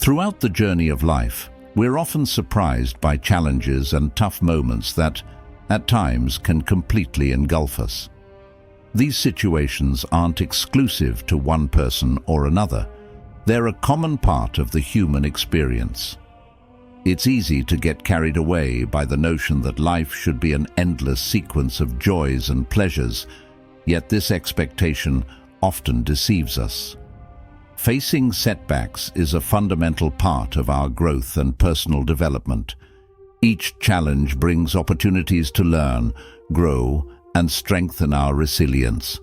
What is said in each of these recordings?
Throughout the journey of life, we're often surprised by challenges and tough moments that, at times, can completely engulf us. These situations aren't exclusive to one person or another. They're a common part of the human experience. It's easy to get carried away by the notion that life should be an endless sequence of joys and pleasures, yet this expectation often deceives us. Facing setbacks is a fundamental part of our growth and personal development. Each challenge brings opportunities to learn, grow, and strengthen our resilience.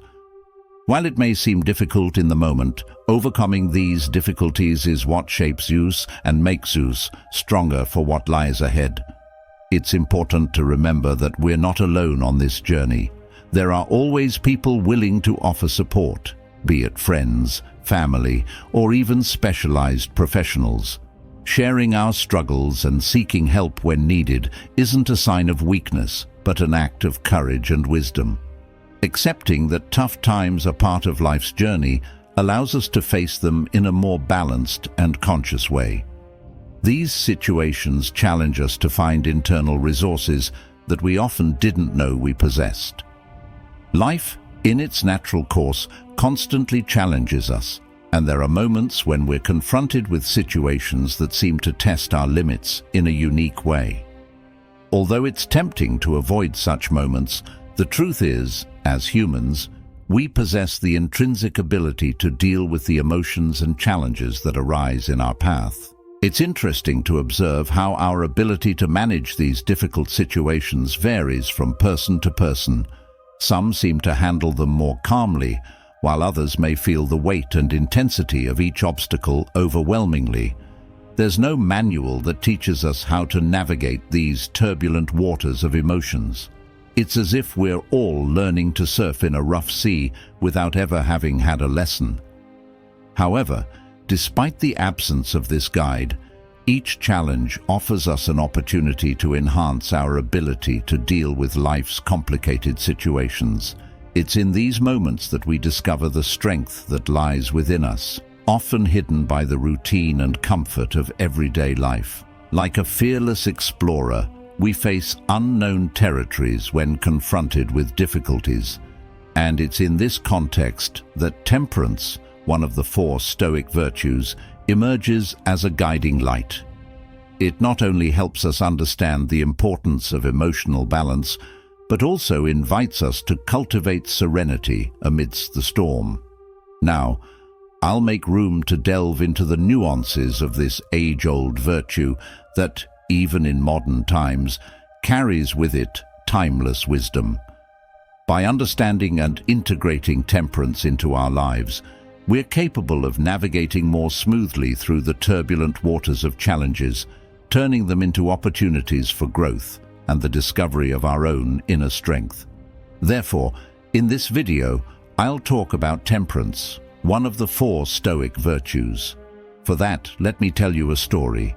While it may seem difficult in the moment, overcoming these difficulties is what shapes us and makes us stronger for what lies ahead. It's important to remember that we're not alone on this journey. There are always people willing to offer support, be it friends, family, or even specialized professionals. Sharing our struggles and seeking help when needed isn't a sign of weakness, but an act of courage and wisdom. Accepting that tough times are part of life's journey allows us to face them in a more balanced and conscious way. These situations challenge us to find internal resources that we often didn't know we possessed. Life, in its natural course, constantly challenges us, and there are moments when we're confronted with situations that seem to test our limits in a unique way. Although it's tempting to avoid such moments, the truth is, as humans, we possess the intrinsic ability to deal with the emotions and challenges that arise in our path. It's interesting to observe how our ability to manage these difficult situations varies from person to person. Some seem to handle them more calmly, while others may feel the weight and intensity of each obstacle overwhelmingly. There's no manual that teaches us how to navigate these turbulent waters of emotions. It's as if we're all learning to surf in a rough sea without ever having had a lesson. However, despite the absence of this guide, each challenge offers us an opportunity to enhance our ability to deal with life's complicated situations. It's in these moments that we discover the strength that lies within us, often hidden by the routine and comfort of everyday life. Like a fearless explorer, we face unknown territories when confronted with difficulties. And it's in this context that temperance, one of the 4 Stoic virtues, emerges as a guiding light. It not only helps us understand the importance of emotional balance, but also invites us to cultivate serenity amidst the storm. Now, I'll make room to delve into the nuances of this age-old virtue that, even in modern times, carries with it timeless wisdom. By understanding and integrating temperance into our lives, we're capable of navigating more smoothly through the turbulent waters of challenges, turning them into opportunities for growth and the discovery of our own inner strength. Therefore, in this video, I'll talk about temperance, one of the 4 Stoic virtues. For that, let me tell you a story.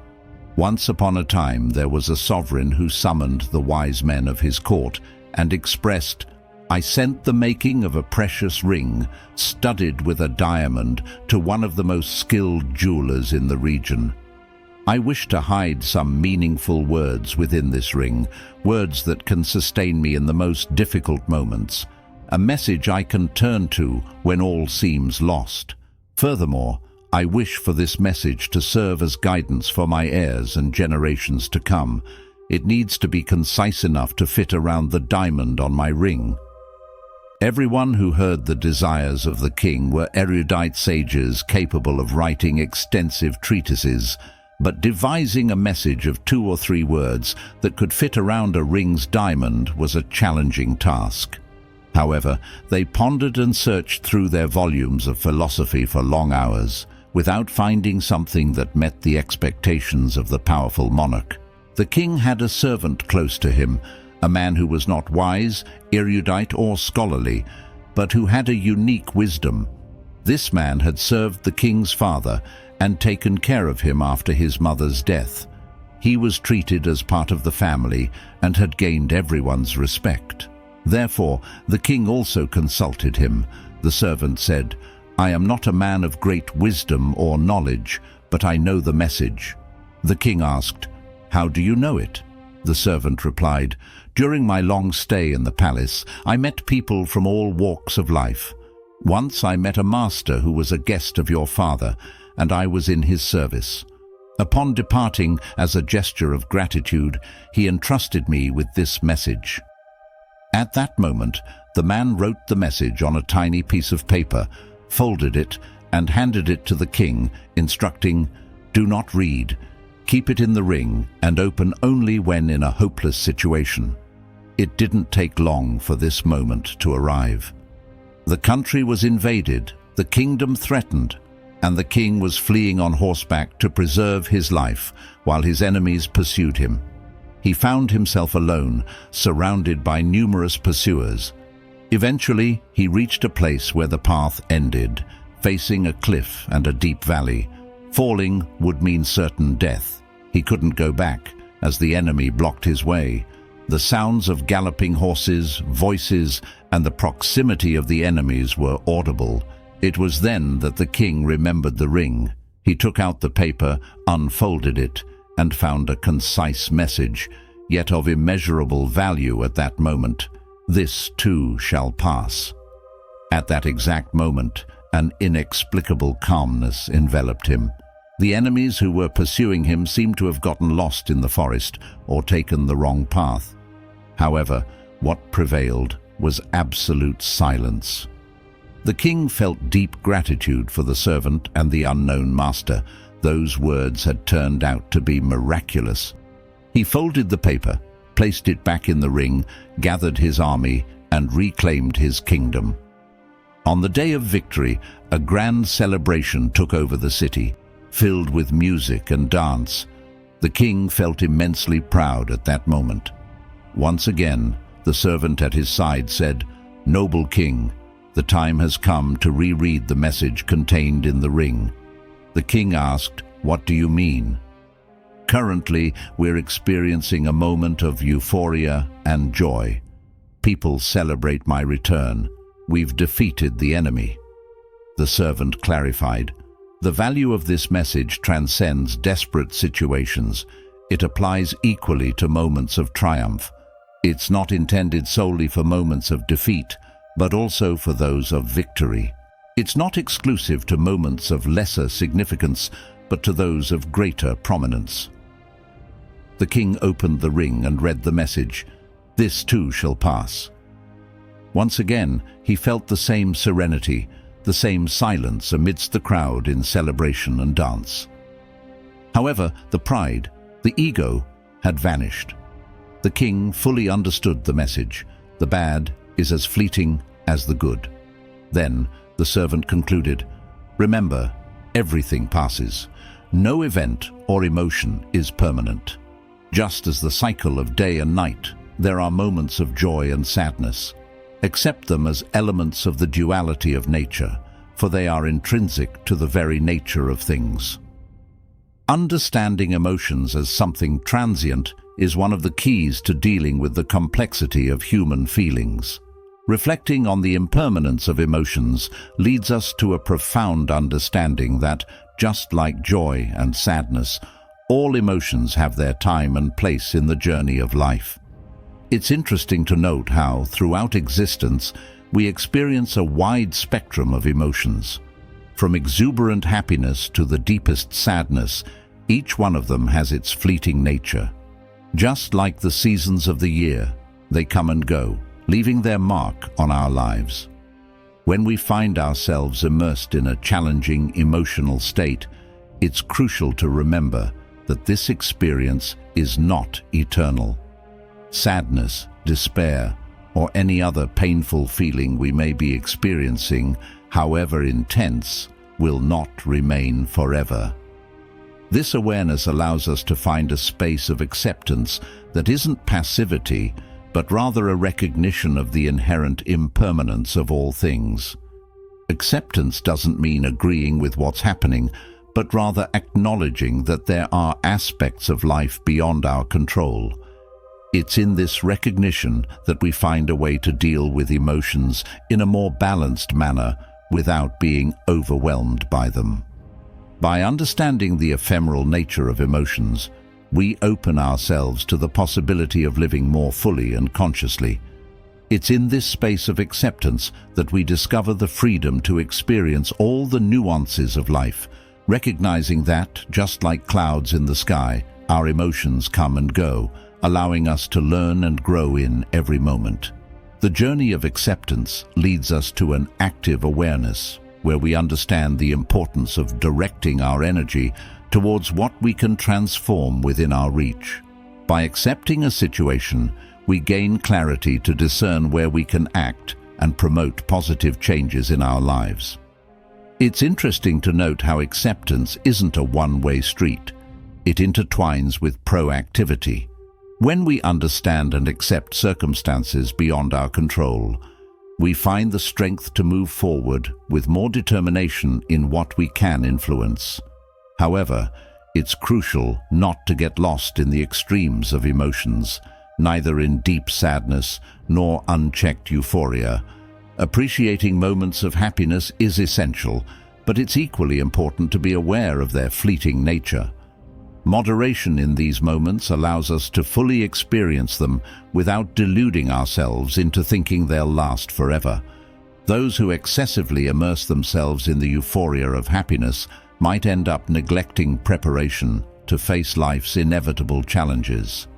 Once upon a time, there was a sovereign who summoned the wise men of his court and expressed, "I sent the making of a precious ring, studded with a diamond, to one of the most skilled jewelers in the region. I wish to hide some meaningful words within this ring, words that can sustain me in the most difficult moments, a message I can turn to when all seems lost. Furthermore, I wish for this message to serve as guidance for my heirs and generations to come. It needs to be concise enough to fit around the diamond on my ring." Everyone who heard the desires of the king were erudite sages capable of writing extensive treatises, but devising a message of 2 or 3 words that could fit around a ring's diamond was a challenging task. However, they pondered and searched through their volumes of philosophy for long hours, without finding something that met the expectations of the powerful monarch. The king had a servant close to him, a man who was not wise, erudite, or scholarly, but who had a unique wisdom. This man had served the king's father and taken care of him after his mother's death. He was treated as part of the family and had gained everyone's respect. Therefore, the king also consulted him. The servant said, "I am not a man of great wisdom or knowledge, but I know the message." The king asked, "How do you know it?" The servant replied, "During my long stay in the palace, I met people from all walks of life. Once I met a master who was a guest of your father, and I was in his service. Upon departing, as a gesture of gratitude, he entrusted me with this message." At that moment, the man wrote the message on a tiny piece of paper, folded it, and handed it to the king, instructing, "Do not read. Keep it in the ring and open only when in a hopeless situation." It didn't take long for this moment to arrive. The country was invaded, the kingdom threatened, and the king was fleeing on horseback to preserve his life while his enemies pursued him. He found himself alone, surrounded by numerous pursuers. Eventually, he reached a place where the path ended, facing a cliff and a deep valley. Falling would mean certain death. He couldn't go back, as the enemy blocked his way. The sounds of galloping horses, voices, and the proximity of the enemies were audible. It was then that the king remembered the ring. He took out the paper, unfolded it, and found a concise message, yet of immeasurable value at that moment. "This too shall pass." At that exact moment, an inexplicable calmness enveloped him. The enemies who were pursuing him seemed to have gotten lost in the forest or taken the wrong path. However, what prevailed was absolute silence. The king felt deep gratitude for the servant and the unknown master. Those words had turned out to be miraculous. He folded the paper, placed it back in the ring, gathered his army, and reclaimed his kingdom. On the day of victory, a grand celebration took over the city, filled with music and dance. The king felt immensely proud at that moment. Once again, the servant at his side said, "Noble king, the time has come to reread the message contained in the ring." The king asked, "What do you mean?" "Currently, we're experiencing a moment of euphoria and joy. People celebrate my return. We've defeated the enemy." The servant clarified, "The value of this message transcends desperate situations. It applies equally to moments of triumph. It's not intended solely for moments of defeat, but also for those of victory. It's not exclusive to moments of lesser significance, but to those of greater prominence." The king opened the ring and read the message, "This too shall pass." Once again, he felt the same serenity, the same silence amidst the crowd in celebration and dance. However, the pride, the ego, had vanished. The king fully understood the message. The bad is as fleeting as the good. Then the servant concluded, "Remember, everything passes. No event or emotion is permanent. Just as the cycle of day and night, there are moments of joy and sadness. Accept them as elements of the duality of nature, for they are intrinsic to the very nature of things." Understanding emotions as something transient is one of the keys to dealing with the complexity of human feelings. Reflecting on the impermanence of emotions leads us to a profound understanding that, just like joy and sadness, all emotions have their time and place in the journey of life. It's interesting to note how, throughout existence, we experience a wide spectrum of emotions. From exuberant happiness to the deepest sadness, each one of them has its fleeting nature. Just like the seasons of the year, they come and go, leaving their mark on our lives. When we find ourselves immersed in a challenging emotional state, it's crucial to remember that this experience is not eternal. Sadness, despair, or any other painful feeling we may be experiencing, however intense, will not remain forever. This awareness allows us to find a space of acceptance that isn't passivity, but rather a recognition of the inherent impermanence of all things. Acceptance doesn't mean agreeing with what's happening, but rather acknowledging that there are aspects of life beyond our control. It's in this recognition that we find a way to deal with emotions in a more balanced manner without being overwhelmed by them. By understanding the ephemeral nature of emotions, we open ourselves to the possibility of living more fully and consciously. It's in this space of acceptance that we discover the freedom to experience all the nuances of life, recognizing that, just like clouds in the sky, our emotions come and go, allowing us to learn and grow in every moment. The journey of acceptance leads us to an active awareness, where we understand the importance of directing our energy towards what we can transform within our reach. By accepting a situation, we gain clarity to discern where we can act and promote positive changes in our lives. It's interesting to note how acceptance isn't a one-way street. It intertwines with proactivity. When we understand and accept circumstances beyond our control, we find the strength to move forward with more determination in what we can influence. However, it's crucial not to get lost in the extremes of emotions, neither in deep sadness nor unchecked euphoria. Appreciating moments of happiness is essential, but it's equally important to be aware of their fleeting nature. Moderation in these moments allows us to fully experience them without deluding ourselves into thinking they'll last forever. Those who excessively immerse themselves in the euphoria of happiness might end up neglecting preparation to face life's inevitable challenges.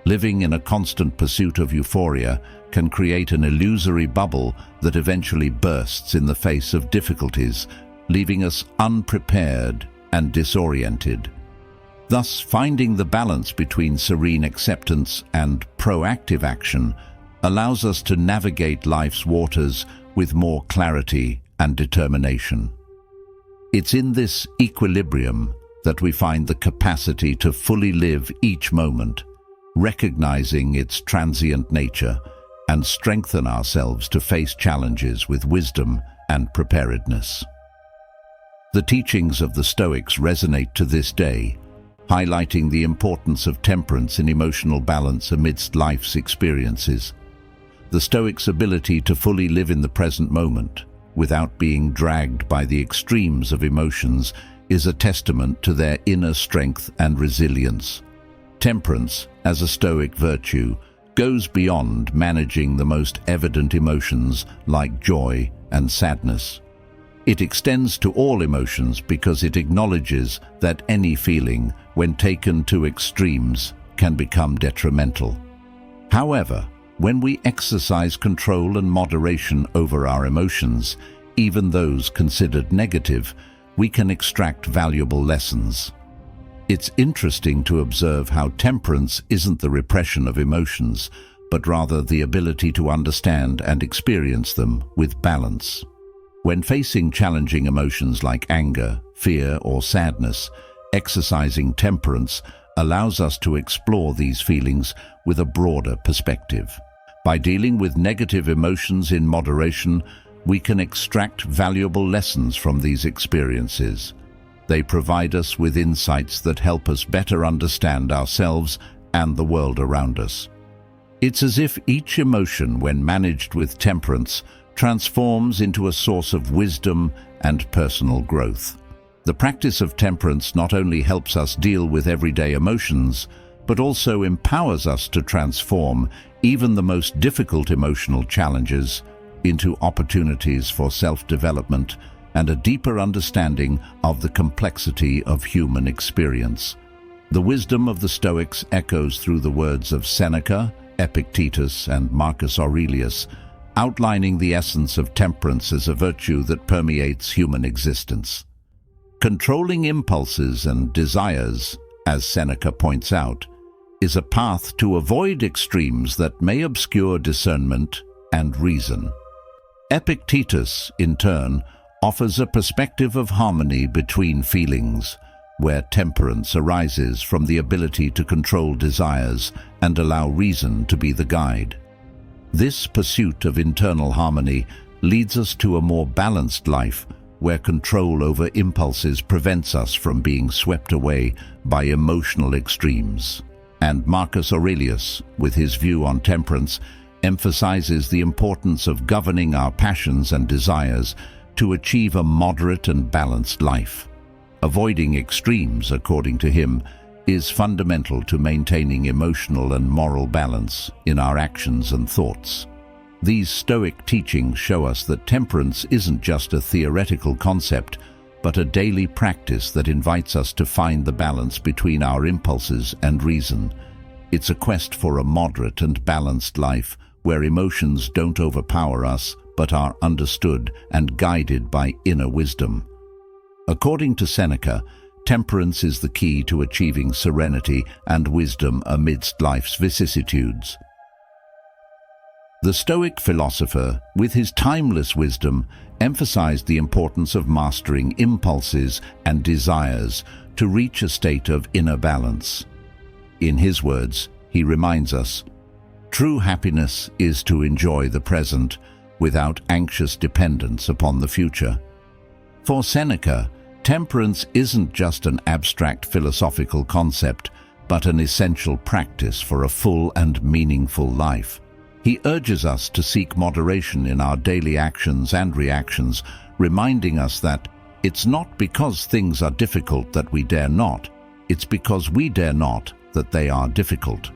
Living in a constant pursuit of euphoria can create an illusory bubble that eventually bursts in the face of difficulties, leaving us unprepared and disoriented. Thus, finding the balance between serene acceptance and proactive action allows us to navigate life's waters with more clarity and determination. It's in this equilibrium that we find the capacity to fully live each moment, recognizing its transient nature, and strengthen ourselves to face challenges with wisdom and preparedness. The teachings of the Stoics resonate to this day, highlighting the importance of temperance in emotional balance amidst life's experiences. The Stoics' ability to fully live in the present moment, without being dragged by the extremes of emotions, is a testament to their inner strength and resilience. Temperance, as a Stoic virtue, goes beyond managing the most evident emotions like joy and sadness. It extends to all emotions because it acknowledges that any feeling, when taken to extremes, can become detrimental. However, when we exercise control and moderation over our emotions, even those considered negative, we can extract valuable lessons. It's interesting to observe how temperance isn't the repression of emotions, but rather the ability to understand and experience them with balance. When facing challenging emotions like anger, fear, or sadness, exercising temperance allows us to explore these feelings with a broader perspective. By dealing with negative emotions in moderation, we can extract valuable lessons from these experiences. They provide us with insights that help us better understand ourselves and the world around us. It's as if each emotion, when managed with temperance, transforms into a source of wisdom and personal growth. The practice of temperance not only helps us deal with everyday emotions, but also empowers us to transform even the most difficult emotional challenges into opportunities for self-development and a deeper understanding of the complexity of human experience. The wisdom of the Stoics echoes through the words of Seneca, Epictetus, and Marcus Aurelius, outlining the essence of temperance as a virtue that permeates human existence. Controlling impulses and desires, as Seneca points out, is a path to avoid extremes that may obscure discernment and reason. Epictetus, in turn, offers a perspective of harmony between feelings, where temperance arises from the ability to control desires and allow reason to be the guide. This pursuit of internal harmony leads us to a more balanced life, where control over impulses prevents us from being swept away by emotional extremes. And Marcus Aurelius, with his view on temperance, emphasizes the importance of governing our passions and desires to achieve a moderate and balanced life. Avoiding extremes, according to him, is fundamental to maintaining emotional and moral balance in our actions and thoughts. These Stoic teachings show us that temperance isn't just a theoretical concept, but a daily practice that invites us to find the balance between our impulses and reason. It's a quest for a moderate and balanced life where emotions don't overpower us but are understood and guided by inner wisdom. According to Seneca, temperance is the key to achieving serenity and wisdom amidst life's vicissitudes. The Stoic philosopher, with his timeless wisdom, emphasized the importance of mastering impulses and desires to reach a state of inner balance. In his words, he reminds us, "True happiness is to enjoy the present without anxious dependence upon the future." For Seneca, temperance isn't just an abstract philosophical concept, but an essential practice for a full and meaningful life. He urges us to seek moderation in our daily actions and reactions, reminding us that it's not because things are difficult that we dare not, it's because we dare not that they are difficult.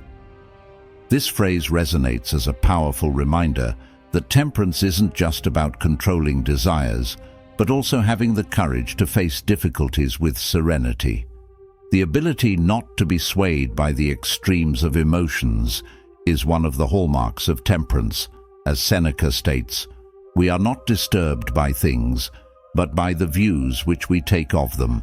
This phrase resonates as a powerful reminder that temperance isn't just about controlling desires, but also having the courage to face difficulties with serenity. The ability not to be swayed by the extremes of emotions is one of the hallmarks of temperance. As Seneca states, "We are not disturbed by things, but by the views which we take of them."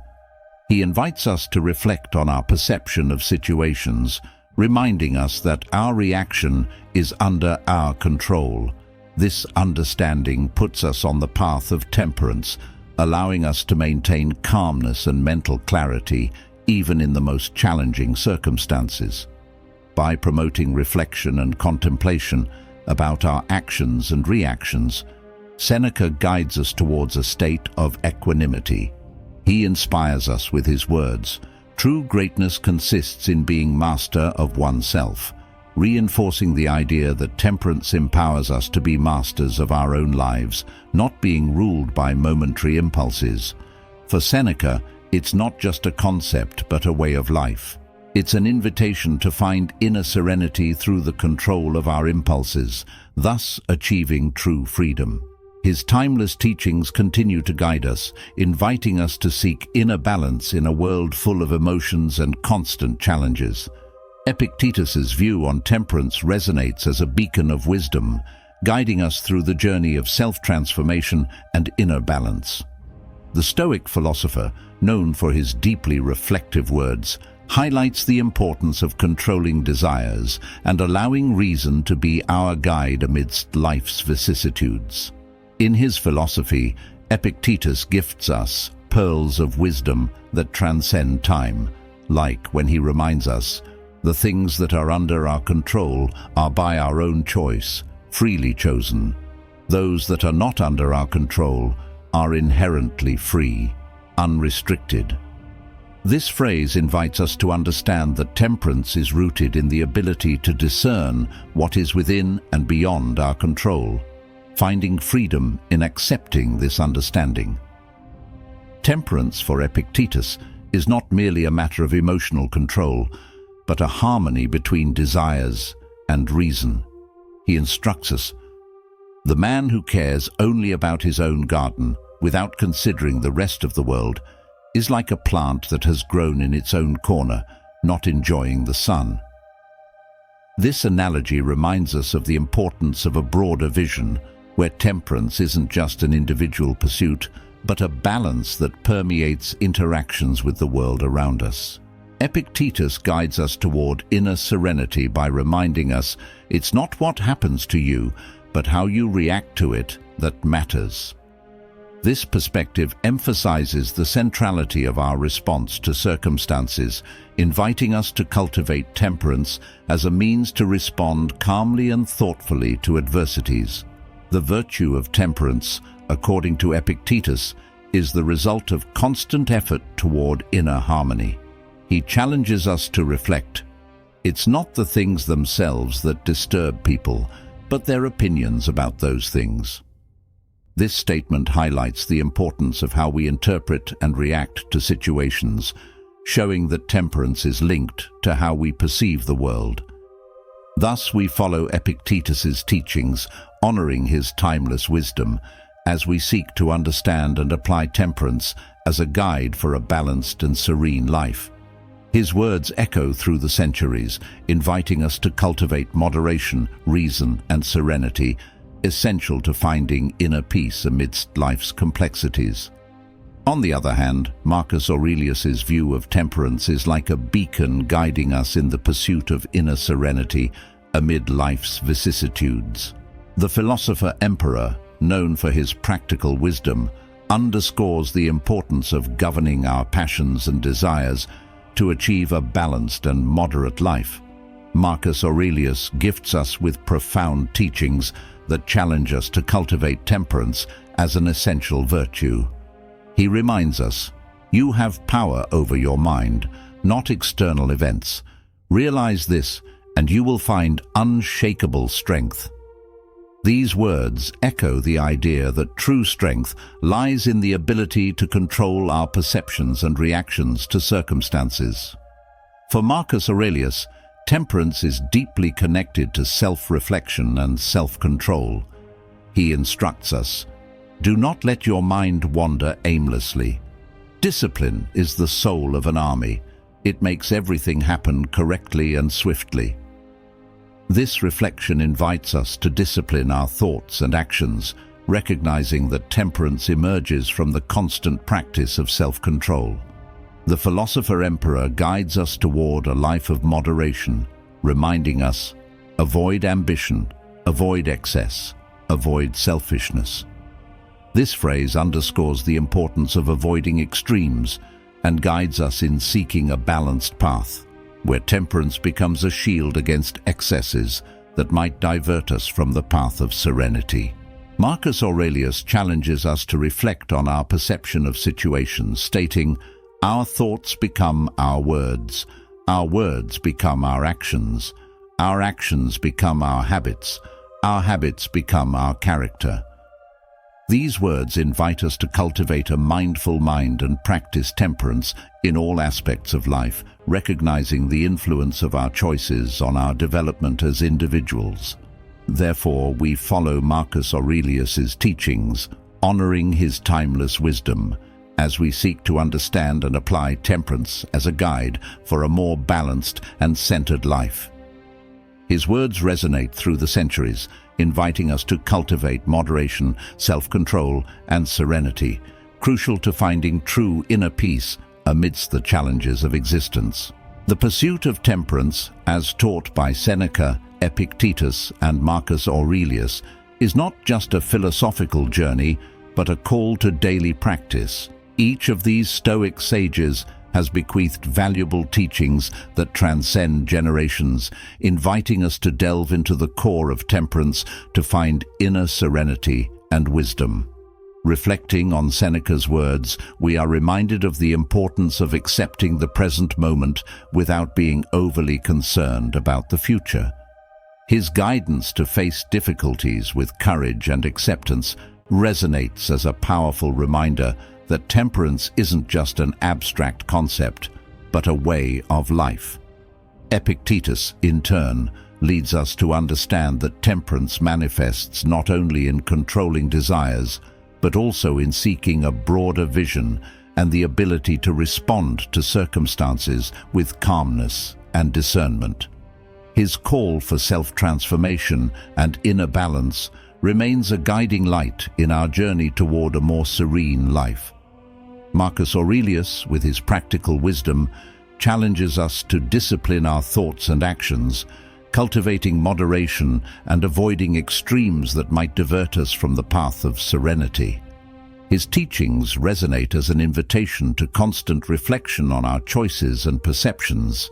He invites us to reflect on our perception of situations, reminding us that our reaction is under our control. This understanding puts us on the path of temperance, allowing us to maintain calmness and mental clarity even in the most challenging circumstances. By promoting reflection and contemplation about our actions and reactions, Seneca guides us towards a state of equanimity. He inspires us with his words, "True greatness consists in being master of oneself," reinforcing the idea that temperance empowers us to be masters of our own lives, not being ruled by momentary impulses. For Seneca, it's not just a concept but a way of life. It's an invitation to find inner serenity through the control of our impulses, thus achieving true freedom. His timeless teachings continue to guide us, inviting us to seek inner balance in a world full of emotions and constant challenges. Epictetus's view on temperance resonates as a beacon of wisdom, guiding us through the journey of self-transformation and inner balance. The Stoic philosopher, known for his deeply reflective words, highlights the importance of controlling desires and allowing reason to be our guide amidst life's vicissitudes. In his philosophy, Epictetus gifts us pearls of wisdom that transcend time, like when he reminds us, "The things that are under our control are by our own choice, freely chosen. Those that are not under our control are inherently free, unrestricted." This phrase invites us to understand that temperance is rooted in the ability to discern what is within and beyond our control, finding freedom in accepting this understanding. Temperance, for Epictetus, is not merely a matter of emotional control, but a harmony between desires and reason. He instructs us, "The man who cares only about his own garden, without considering the rest of the world, is like a plant that has grown in its own corner, not enjoying the sun." This analogy reminds us of the importance of a broader vision, where temperance isn't just an individual pursuit, but a balance that permeates interactions with the world around us. Epictetus guides us toward inner serenity by reminding us it's not what happens to you, but how you react to it that matters. This perspective emphasizes the centrality of our response to circumstances, inviting us to cultivate temperance as a means to respond calmly and thoughtfully to adversities. The virtue of temperance, according to Epictetus, is the result of constant effort toward inner harmony. He challenges us to reflect. It's not the things themselves that disturb people, but their opinions about those things. This statement highlights the importance of how we interpret and react to situations, showing that temperance is linked to how we perceive the world. Thus, we follow Epictetus's teachings, honoring his timeless wisdom, as we seek to understand and apply temperance as a guide for a balanced and serene life. His words echo through the centuries, inviting us to cultivate moderation, reason, and serenity, essential to finding inner peace amidst life's complexities. On the other hand, Marcus Aurelius's view of temperance is like a beacon guiding us in the pursuit of inner serenity amid life's vicissitudes. The philosopher-emperor, known for his practical wisdom, underscores the importance of governing our passions and desires to achieve a balanced and moderate life. Marcus Aurelius gifts us with profound teachings that challenge us to cultivate temperance as an essential virtue. He reminds us, "You have power over your mind, not external events. Realize this, and you will find unshakable strength." These words echo the idea that true strength lies in the ability to control our perceptions and reactions to circumstances. For Marcus Aurelius, temperance is deeply connected to self-reflection and self-control. He instructs us, "Do not let your mind wander aimlessly. Discipline is the soul of an army. It makes everything happen correctly and swiftly." This reflection invites us to discipline our thoughts and actions, recognizing that temperance emerges from the constant practice of self-control. The philosopher-emperor guides us toward a life of moderation, reminding us, avoid ambition, avoid excess, avoid selfishness. This phrase underscores the importance of avoiding extremes and guides us in seeking a balanced path, where temperance becomes a shield against excesses that might divert us from the path of serenity. Marcus Aurelius challenges us to reflect on our perception of situations, stating, "Our thoughts become our words become our actions become our habits become our character." These words invite us to cultivate a mindful mind and practice temperance in all aspects of life, recognizing the influence of our choices on our development as individuals. Therefore, we follow Marcus Aurelius's teachings, honoring his timeless wisdom, as we seek to understand and apply temperance as a guide for a more balanced and centered life. His words resonate through the centuries, inviting us to cultivate moderation, self-control, and serenity, crucial to finding true inner peace amidst the challenges of existence. The pursuit of temperance, as taught by Seneca, Epictetus, and Marcus Aurelius, is not just a philosophical journey, but a call to daily practice. Each of these Stoic sages has bequeathed valuable teachings that transcend generations, inviting us to delve into the core of temperance to find inner serenity and wisdom. Reflecting on Seneca's words, we are reminded of the importance of accepting the present moment without being overly concerned about the future. His guidance to face difficulties with courage and acceptance resonates as a powerful reminder that temperance isn't just an abstract concept, but a way of life. Epictetus, in turn, leads us to understand that temperance manifests not only in controlling desires, but also in seeking a broader vision and the ability to respond to circumstances with calmness and discernment. His call for self-transformation and inner balance remains a guiding light in our journey toward a more serene life. Marcus Aurelius, with his practical wisdom, challenges us to discipline our thoughts and actions, cultivating moderation and avoiding extremes that might divert us from the path of serenity. His teachings resonate as an invitation to constant reflection on our choices and perceptions,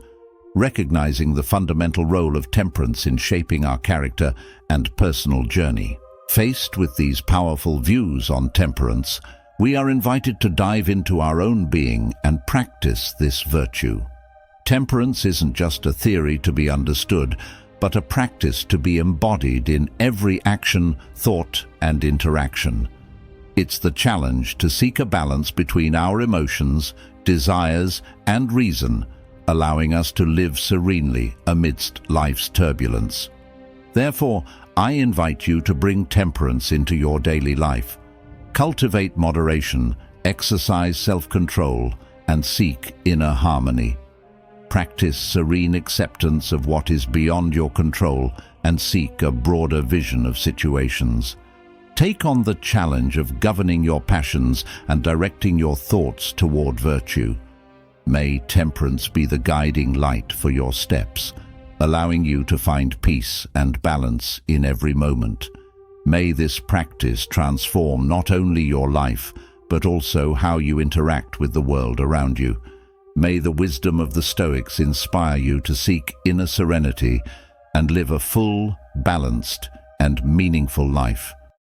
recognizing the fundamental role of temperance in shaping our character and personal journey. Faced with these powerful views on temperance, we are invited to dive into our own being and practice this virtue. Temperance isn't just a theory to be understood, but a practice to be embodied in every action, thought, and interaction. It's the challenge to seek a balance between our emotions, desires, and reason, allowing us to live serenely amidst life's turbulence. Therefore, I invite you to bring temperance into your daily life. Cultivate moderation, exercise self-control, and seek inner harmony. Practice serene acceptance of what is beyond your control and seek a broader vision of situations. Take on the challenge of governing your passions and directing your thoughts toward virtue. May temperance be the guiding light for your steps, allowing you to find peace and balance in every moment. May this practice transform not only your life, but also how you interact with the world around you. May the wisdom of the Stoics inspire you to seek inner serenity and live a full, balanced, and meaningful life.